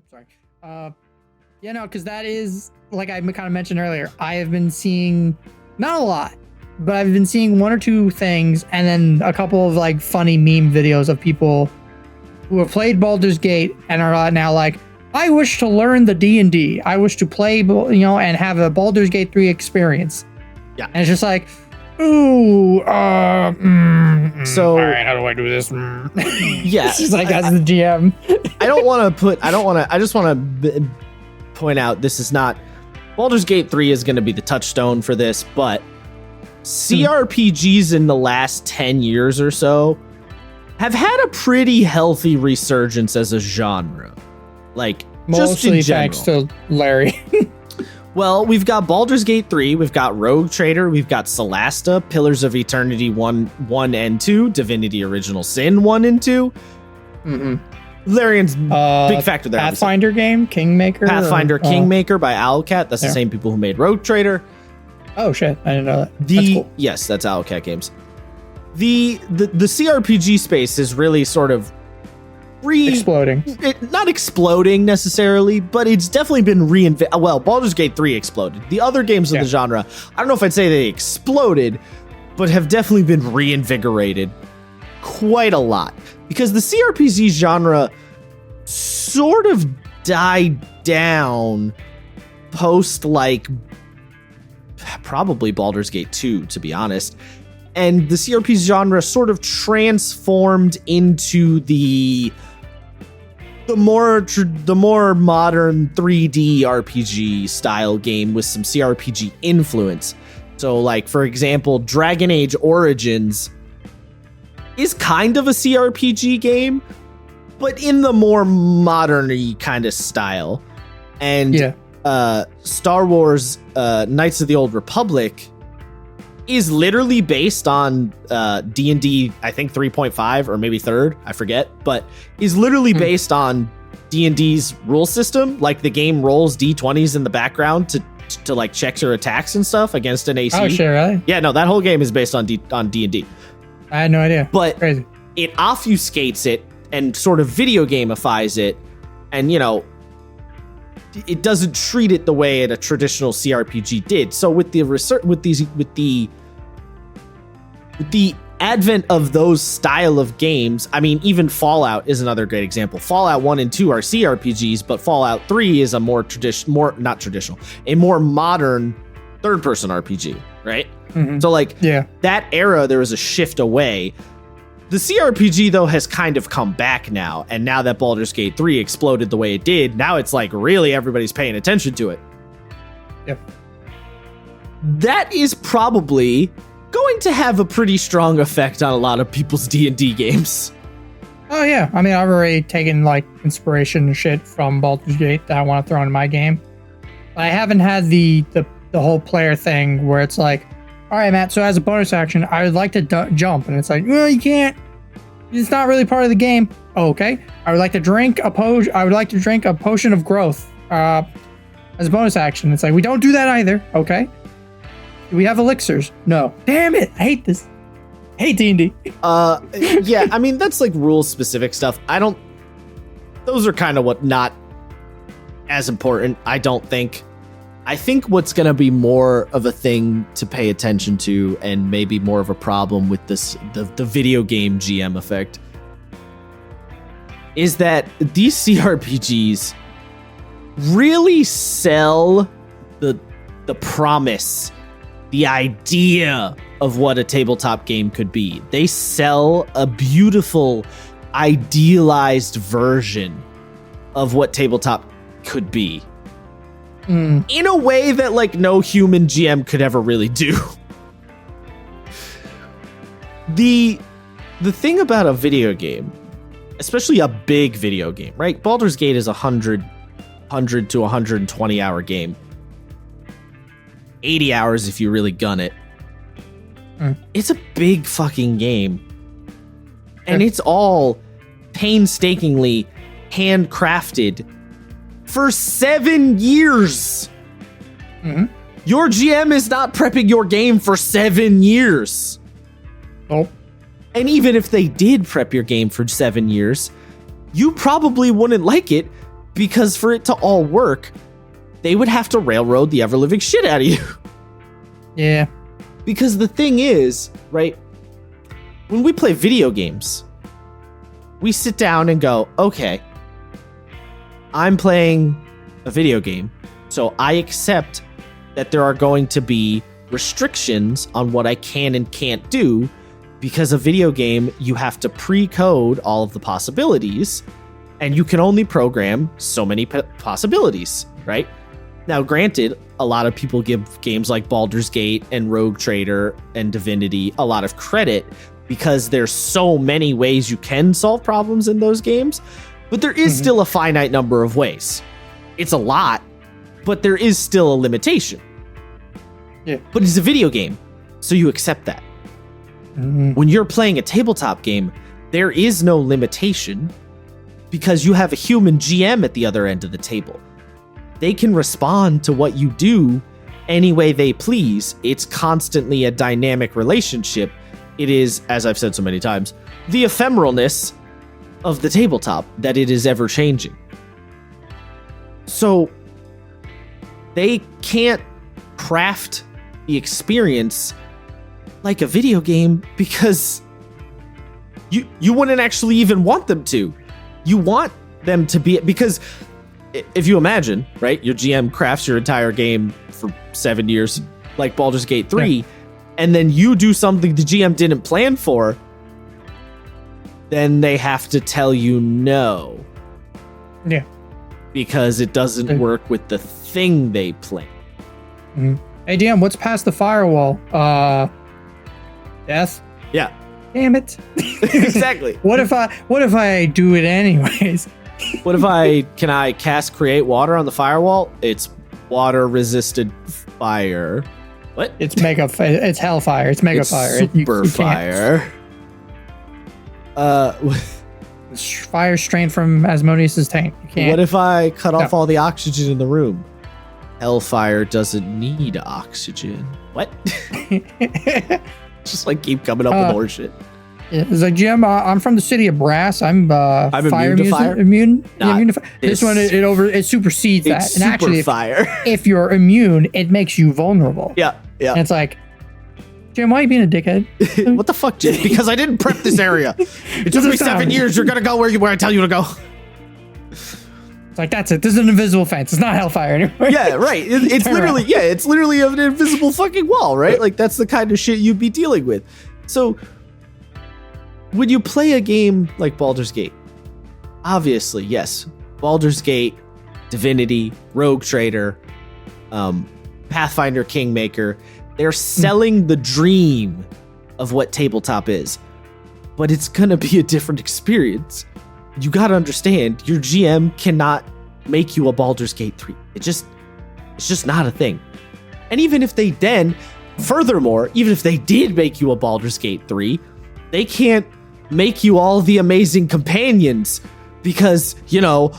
sorry. Because that is, like I kind of mentioned earlier, I have been seeing, not a lot, but I've been seeing one or two things and then a couple of like funny meme videos of people who have played Baldur's Gate and are now like, I wish to learn the D&D. I wish to play, and have a Baldur's Gate 3 experience. Yeah. And it's just like, ooh, so all right, how do I do this? Yeah. It's just like, as the GM. I just want to point out, this is not, Baldur's Gate 3 is going to be the touchstone for this, but CRPGs in the last 10 years or so have had a pretty healthy resurgence as a genre. Like, Mostly just in thanks to Larry. Well, we've got Baldur's Gate 3, we've got Rogue Trader, we've got Solasta, Pillars of Eternity 1 and 2, Divinity Original Sin 1 and 2. Larian's big factor there. Pathfinder game, Kingmaker? Kingmaker by Owlcat. That's the same people who made Rogue Trader. Oh shit, I didn't know that. That's cool. Yes, that's Owlcat Games. The CRPG space is really sort of exploding. Not exploding necessarily, but it's definitely been reinvented. Well, Baldur's Gate 3 exploded. The other games of the genre, I don't know if I'd say they exploded, but have definitely been reinvigorated quite a lot. Because the CRPG genre sort of died down post, like, probably Baldur's Gate 2, to be honest. And the CRPG genre sort of transformed into the more modern 3D RPG style game with some CRPG influence. So, like, for example, Dragon Age Origins is kind of a CRPG game, but in the more modern-y kind of style. And Star Wars Knights of the Old Republic is literally based on D&D, I think 3.5 or maybe 3rd, I forget, but is literally based on D&D's rule system. Like, the game rolls D20s in the background to like check your attacks and stuff against an AC. Oh, shit, really? Yeah, no, that whole game is based on D&D. I had no idea. But Crazy. It obfuscates it and sort of video gamifies it, and it doesn't treat it the way a traditional CRPG did. So with the advent of those style of games, I mean, even Fallout is another great example. Fallout 1 and 2 are CRPGs, but Fallout 3 is a more modern third-person RPG, right? So, like, that era, there was a shift away. The CRPG, though, has kind of come back now, and now that Baldur's Gate 3 exploded the way it did, now it's like really everybody's paying attention to it. Yep. That is probably going to have a pretty strong effect on a lot of people's D&D games. Oh, yeah. I mean, I've already taken, like, inspiration and shit from Baldur's Gate that I want to throw in my game. I haven't had the whole player thing where it's like, all right, Matt, so as a bonus action, I would like to jump. And it's like, well, you can't. It's not really part of the game. Oh, okay. I would like to drink a potion of growth as a bonus action. It's like, we don't do that either. Okay. Do we have elixirs? No. Damn it. I hate this. I hate D&D. Yeah, I mean, that's like rule specific stuff. Those are kind of not as important, I don't think. I think what's going to be more of a thing to pay attention to, and maybe more of a problem with the video game GM effect, is that these CRPGs really sell the promise, the idea of what a tabletop game could be. They sell a beautiful, idealized version of what tabletop could be. In a way that, like, no human GM could ever really do. The thing about a video game, especially a big video game, right? Baldur's Gate is 100 to 120 hour game. 80 hours if you really gun it. It's a big fucking game. And it's all painstakingly handcrafted for 7 years. Your GM is not prepping your game for 7 years. Oh. And even if they did prep your game for 7 years, you probably wouldn't like it Because for it to all work, they would have to railroad the ever-living shit out of you. Yeah. Because the thing is, right, when we play video games, we sit down and go, okay, I'm playing a video game, so I accept that there are going to be restrictions on what I can and can't do, because a video game, you have to pre-code all of the possibilities, and you can only program so many possibilities, right? Now, granted, a lot of people give games like Baldur's Gate and Rogue Trader and Divinity a lot of credit because there's so many ways you can solve problems in those games, but there is still a finite number of ways. It's a lot, but there is still a limitation. Yeah. But it's a video game, so you accept that. When you're playing a tabletop game, there is no limitation because you have a human GM at the other end of the table. They can respond to what you do any way they please. It's constantly a dynamic relationship. It is, as I've said so many times, the ephemeralness of the tabletop, that it is ever changing. So they can't craft the experience like a video game because you wouldn't actually even want them to. You want them to be, because if you imagine, right, your GM crafts your entire game for 7 years, like Baldur's Gate 3, and then you do something the GM didn't plan for, then they have to tell you no. Yeah. Because it doesn't work with the thing they plan. Hey, DM, what's past the firewall? Death? Yeah. Damn it. Exactly. What if I do it anyways? What if can I cast create water on the firewall? It's water resisted fire. What? It's it's hellfire. It's mega fire. Super fire. Fire strained from Asmodeus's tank. You can't. What if I cut off all the oxygen in the room? Hellfire doesn't need oxygen. What? Just like keep coming up with more shit. Yeah, it's like, Jim, I'm from the city of Brass. I'm fire immune to fire. Immune to fire. This one it supersedes that. It's and actually, fire. if you're immune, it makes you vulnerable. Yeah. And it's like, Jim, why are you being a dickhead? What the fuck, Jim? Because I didn't prep this area. It took me 7 years. You're gonna go where I tell you to go. It's like, that's it. This is an invisible fence. It's not hellfire anymore. Yeah, right. It's literally, it's literally an invisible fucking wall, right? Like, that's the kind of shit you'd be dealing with. So, when you play a game like Baldur's Gate, obviously, yes, Baldur's Gate, Divinity, Rogue Trader, Pathfinder Kingmaker, they're selling the dream of what tabletop is, but it's gonna be a different experience. You gotta understand, your GM cannot make you a Baldur's Gate 3. It's just not a thing. And even if they furthermore, even if they did make you a Baldur's Gate 3, they can't make you all the amazing companions because,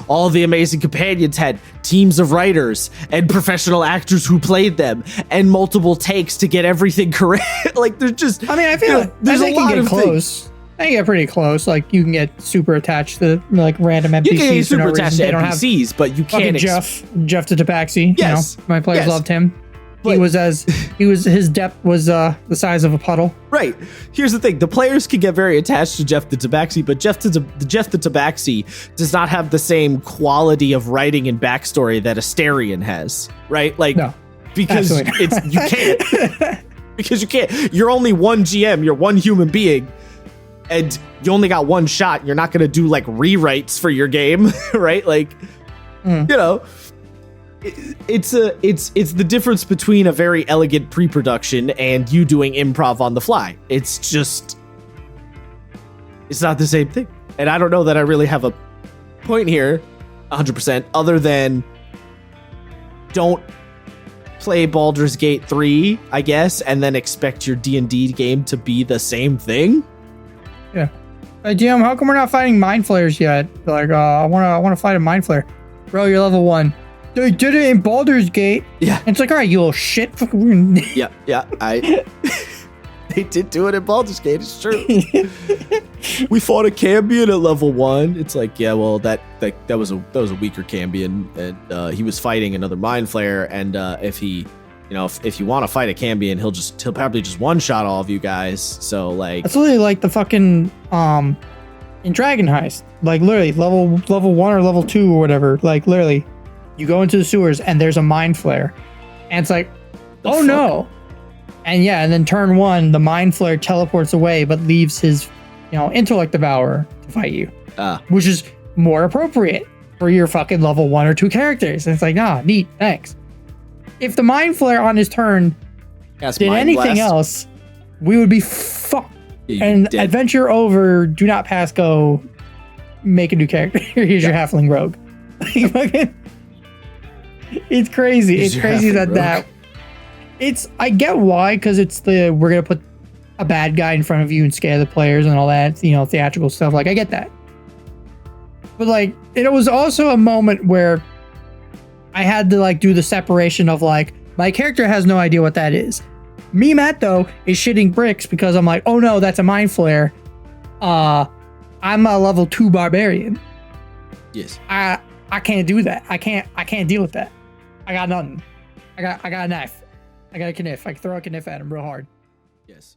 all the amazing companions had teams of writers and professional actors who played them and multiple takes to get everything correct. Like, there's just... I mean, I feel there's a lot of close. Things. I get pretty close. Like, you can get super attached to, like, random NPCs. You can get super attached to NPCs, but you can't... Jeff to Tabaxi. Yes. My players loved him. But his depth was the size of a puddle. Right. Here's the thing. The players can get very attached to Jeff the Tabaxi, but Jeff the Tabaxi does not have the same quality of writing and backstory that Asterion has. Right? Like, no, because you can't. Because you can't. You're only one GM. You're one human being. And you only got one shot. You're not going to do, like, rewrites for your game. Right? Like, it's the difference between a very elegant pre-production and you doing improv on the fly. It's not the same thing. And I don't know that I really have a point here 100% other than don't play Baldur's Gate 3, I guess, and then expect your D&D game to be the same thing. Yeah. DM, how come we're not fighting mind flayers yet? Like, I want to fight a mind flayer. Bro, you're level 1. They did it in Baldur's Gate. Yeah. And it's like, all right, you little shit. Yeah. They did do it in Baldur's Gate. It's true. We fought a Cambion at level 1. It's like, yeah, well, that was a weaker Cambion, and he was fighting another Mind Flayer. And if he, if you want to fight a Cambion, he'll probably just one shot all of you guys. So like, that's literally like the fucking in Dragon Heist, like literally level 1 or level 2 or whatever. Like literally, you go into the sewers and there's a Mind Flayer, and it's like, oh no. And yeah, and then turn 1, the Mind Flayer teleports away, but leaves his, Intellect Devourer to fight you. Which is more appropriate for your fucking level 1 or 2 characters. And it's like, nah, neat, thanks. If the Mind Flayer on his turn did anything else, we would be fucked. And dead. Adventure over, do not pass go, make a new character. Here's your halfling rogue. It's crazy. It's crazy that I get why, because we're going to put a bad guy in front of you and scare the players and all that, theatrical stuff. Like, I get that. But, like, it was also a moment where I had to, like, do the separation of, like, my character has no idea what that is. Me, Matt, though, is shitting bricks because I'm like, oh, no, that's a Mind Flayer. I'm a level 2 barbarian. Yes. I can't do that. I can't deal with that. I got nothing. I got a knife. I got a kniff. I can throw a kniff at him real hard. Yes.